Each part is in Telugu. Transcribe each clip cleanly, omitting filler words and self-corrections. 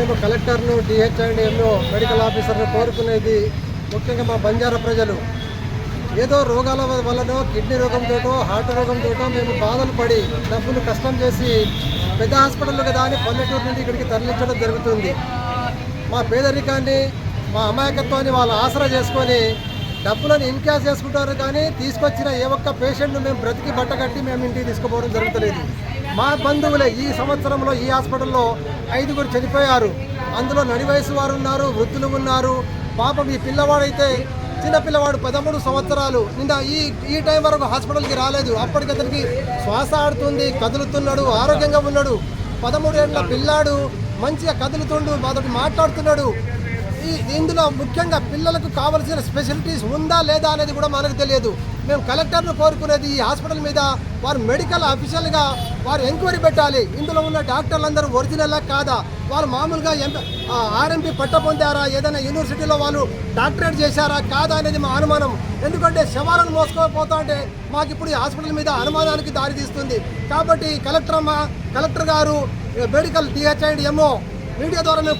మేము కలెక్టర్ను, డిహెచ్ఐడిఎంను, మెడికల్ ఆఫీసర్ను కోరుకునేది ముఖ్యంగా మా బంజారా ప్రజలు ఏదో రోగాల వల్లనో కిడ్నీ రోగంతోటో హార్ట్ రోగంతోటో మేము బాధలు పడి డబ్బులు కష్టం చేసి పెద్ద హాస్పిటల్ కదా అని పల్లెటూరు నుండి ఇక్కడికి తరలించడం జరుగుతుంది. మా పేదరికాన్ని, మా అమాయకత్వాన్ని వాళ్ళు ఆసరా చేసుకొని డబ్బులను ఇన్కాష్ చేసుకుంటారు. కానీ తీసుకొచ్చిన ఏ ఒక్క పేషెంట్ను మేము బ్రతికి బట్టగట్టి మేము ఇంటికి తీసుకుపోవడం జరుగుతలేదు. మా బంధువులే ఈ సంవత్సరంలో ఈ హాస్పిటల్లో 5గురు చనిపోయారు. అందులో నడి వయసు వారు ఉన్నారు, వృద్ధులు ఉన్నారు. పాపం ఈ పిల్లవాడైతే చిన్నపిల్లవాడు 13 సంవత్సరాలు నిన్న ఈ టైం వరకు హాస్పిటల్కి రాలేదు. అప్పటికి అతనికి శ్వాస ఆడుతుంది, కదులుతున్నాడు, ఆరోగ్యంగా ఉన్నాడు. 13 ఏళ్ల పిల్లాడు మంచిగా కదులుతుండు, మాతోటి మాట్లాడుతున్నాడు. ఇందులో ముఖ్యంగా పిల్లలకు కావలసిన స్పెషాలిటీస్ ఉందా లేదా అనేది కూడా మనకు తెలియదు. మేము కలెక్టర్ను కోరుకునేది ఈ హాస్పిటల్ మీద వారు మెడికల్ అఫీషియల్గా వారు ఎంక్వైరీ పెట్టాలి. ఇందులో ఉన్న డాక్టర్లందరూ ఒరిజినల్లా కాదా, వాళ్ళు మామూలుగా ఆర్ఎంపీ పట్ట పొందారా, ఏదైనా యూనివర్సిటీలో వాళ్ళు డాక్టరేట్ చేశారా కాదా అనేది మా అనుమానం. ఎందుకంటే శవాలను మోసుకోపోతా అంటే మాకు ఇప్పుడు ఈ హాస్పిటల్ మీద అనుమానానికి దారితీస్తుంది. కాబట్టి కలెక్టర్ గారు, మెడికల్ డిహెచ్ఐడిఎంఓ మీడియా ద్వారా మేము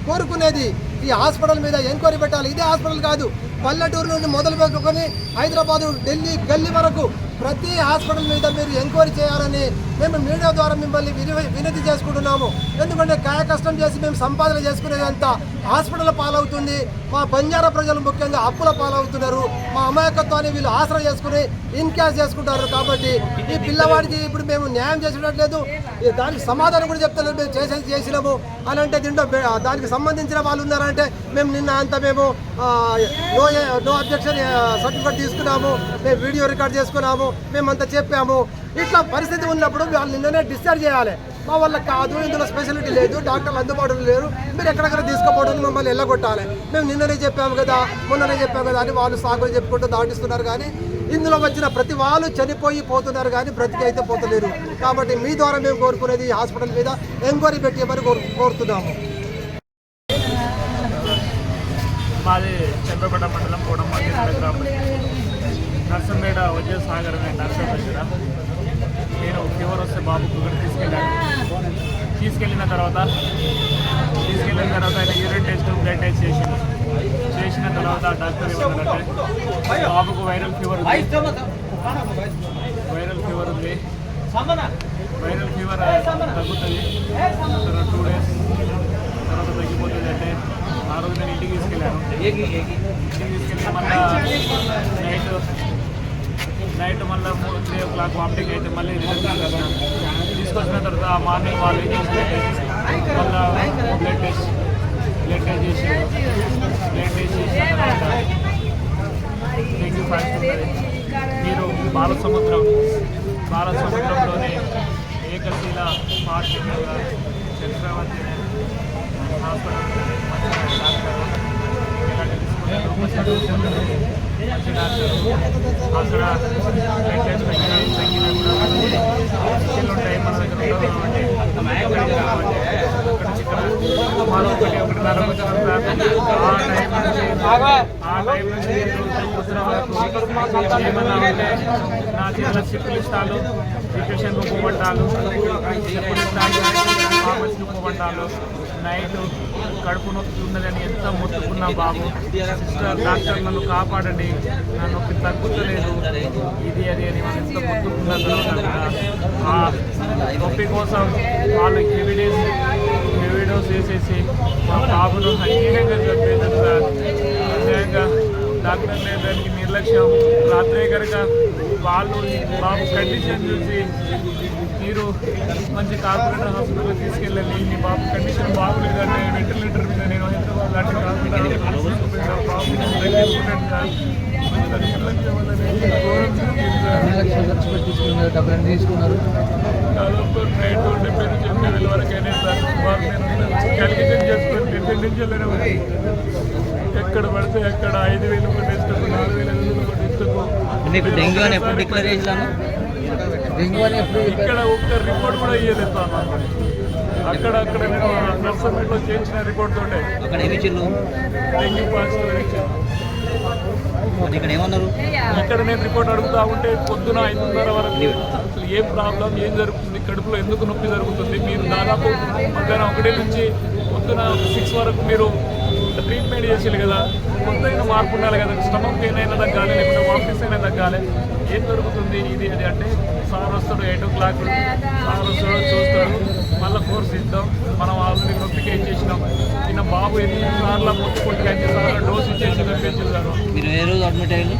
కోరుకునేది ఈ హాస్పిటల్ మీద ఎంక్వైరీ పెట్టాలి. ఇదే హాస్పిటల్ కాదు, పల్లెటూరు నుండి మొదలు పెట్టుకొని హైదరాబాదు, ఢిల్లీ, గల్లీ వరకు ప్రతి హాస్పిటల్ మీద మీరు ఎంక్వైరీ చేయాలని మేము మీడియా ద్వారా మిమ్మల్ని వినతి చేసుకుంటున్నాము. ఎందుకంటే కాయ కష్టం చేసి మేము సంపాదన చేసుకునేదంతా హాస్పిటల్ పాలవుతుంది. మా బంజారా ప్రజలు ముఖ్యంగా అప్పుల పాలవుతున్నారు. మా అమాయకత్వాన్ని వీళ్ళు ఆసరా చేసుకుని ఇన్కాష్ చేసుకుంటారు. కాబట్టి ఈ పిల్లవాడికి ఇప్పుడు మేము న్యాయం చేసినట్లేదు, దానికి సమాధానం కూడా చెప్తలేదు. మేము చేసినాము అని అంటే దీంట్లో దానికి సంబంధించిన వాళ్ళు ఉన్నారంటే మేము నిన్న అంతా మేము నో అబ్జెక్షన్ సర్టిఫికేట్ తీసుకున్నాము, మేము వీడియో రికార్డ్ చేసుకున్నాము, మేమంతా చెప్పాము. ఇట్లా పరిస్థితి ఉన్నప్పుడు వాళ్ళు నిన్ననే డిశ్చార్జ్ చేయాలి. మా వల్ల కాదు, ఇందులో స్పెషాలిటీ లేదు, డాక్టర్లు అందుబాటులో లేరు, మీరు ఎక్కడెక్కడ తీసుకోపోవడం మమ్మల్ని వెళ్ళగొట్టాలి. మేము నిన్ననే చెప్పాము కదా, మొన్ననే చెప్పాము కదా అని వాళ్ళు సాగులు చెప్పుకుంటూ దాటిస్తున్నారు. కానీ ఇందులో వచ్చిన ప్రతి వాళ్ళు చనిపోయి పోతున్నారు, కానీ బ్రతికి అయితే పోతలేరు. కాబట్టి మీ ద్వారా మేము కోరుకునేది ఈ హాస్పిటల్ మీద ఎంక్వైరీ పెట్టేమని కోరుతున్నాము. మాది చంద్రపేట మండలం కోడమ్మాది గ్రామం, నర్సంపేట వచ్చే సాగర్ నర్సంపేట. నేను ఫీవర్ వస్తే బాబుకు ఇక్కడ తీసుకెళ్ళిన తర్వాత ఆయన యూరిన్ టెస్ట్, బ్లడ్ టెస్ట్ చేసిన తర్వాత డాక్టర్ ఏమన్నారంటే బాబుకు వైరల్ ఫీవర్ ఉంది, వైరల్ ఫీవర్ తగ్గుతుంది, 2 days తర్వాత తగ్గిపోతుంది అంటే ఆ రోజు నేను ఇంటికి తీసుకెళ్ళాను. నైట్ మళ్ళీ 3 o'clock వామిటింగ్ అయితే మళ్ళీ తీసుకొచ్చిన తర్వాత మార్నింగ్ వాళ్ళు మళ్ళీ బ్లడ్ టెస్ట్ చేసి డెంగ్యూ ఫ్యాక్ట్ మీరు బాలసముద్రంలోనే ఏకశీల పాఠశాల చక్రవర్తి హాస్పిటల్ మంచి డాక్టర్ అక్కడ తగ్గిన కూడా మంచి ఉంటాయి మన దగ్గర నా చేతుల సిక్కులిస్తాలు, డిప్రెషన్ ఉప్పుమంటాలు, ఫార్మసీ ఉప్పుమంటాలు, నైట్ కడుపు నొప్పి ఉన్నదని ఎంత మొత్తుకున్నా బాబు సిస్టర్ డాక్టర్ నన్ను కాపాడండి, నా నొప్పి తగ్గుతలేదు, ఇది అది అని మనం ఎంత మొత్తుకున్నా ఆ నొప్పి కోసం వాళ్ళు హెవీ డోస్ వేసేసి మా బాబును అన్యాయంగా చెప్పేదంత అన్యాయంగా డాక్టర్ దానికి నిర్లక్ష్యం. రాత్రే కనుక వాళ్ళు బాబు కండిషన్ చూసి మీరు మంచి కార్పొరేటర్ హాస్పిటల్కి తీసుకెళ్ళండి, మీ బాబు కండిషన్ బాగులేదంటే వెంటిలేటర్ మీద నేను హైదరాబాద్ లాంటి దాదాపు నైట్ 70,000 వరకైనా సార్ క్యాలిక్యులేషన్ చేసుకొని నుంచి ఎక్కడ పడితే ఎక్కడ 5,000 కొట్టేస్తాము, 4,000 కొట్టేస్తాము. ఇక్కడ ఒక్క రిపోర్ట్ కూడా ఇవ్వలేదు సార్. అక్కడ నేను నర్సంపేటలో చేయించిన రిపోర్ట్ తోటే డెంగ్యూ పాజిటివ్ ఇచ్చాను. ఇక్కడ నేను రిపోర్ట్ అడుగుతా ఉంటే పొద్దున 5:30 వరకు అసలు ఏం ప్రాబ్లం, ఏం జరుగుతుంది, కడుపులో ఎందుకు నొప్పి జరుగుతుంది, మీరు దాదాపు మధ్యాహ్నం 1 నుంచి పొద్దున 6 వరకు మీరు ట్రీట్మెంట్ చేసేది కదా, కొంతైనా మార్పు ఉండాలి కదా, స్టమక్ పెయిన్ అయినా తగ్గాలి, లేకపోతే వామిటింగ్స్ అయినా తగ్గాలి. ఏం దొరుకుతుంది ఇది అది అంటే సార్ వస్తాడు 8 o'clock, సార్ వస్తాడు చూస్తాడు, మళ్ళీ కోర్స్ ఇద్దాం. మనం ఆల్రెడీ నొప్పికి ఇచ్చేసినాం. ఈయన బాబు 8 సార్లు మొత్తుకుంటే 5 సార్లు డోస్ ఇచ్చేసి పంపించారు. మీరు ఏ రోజు అడ్మిట్ అయ్యారు?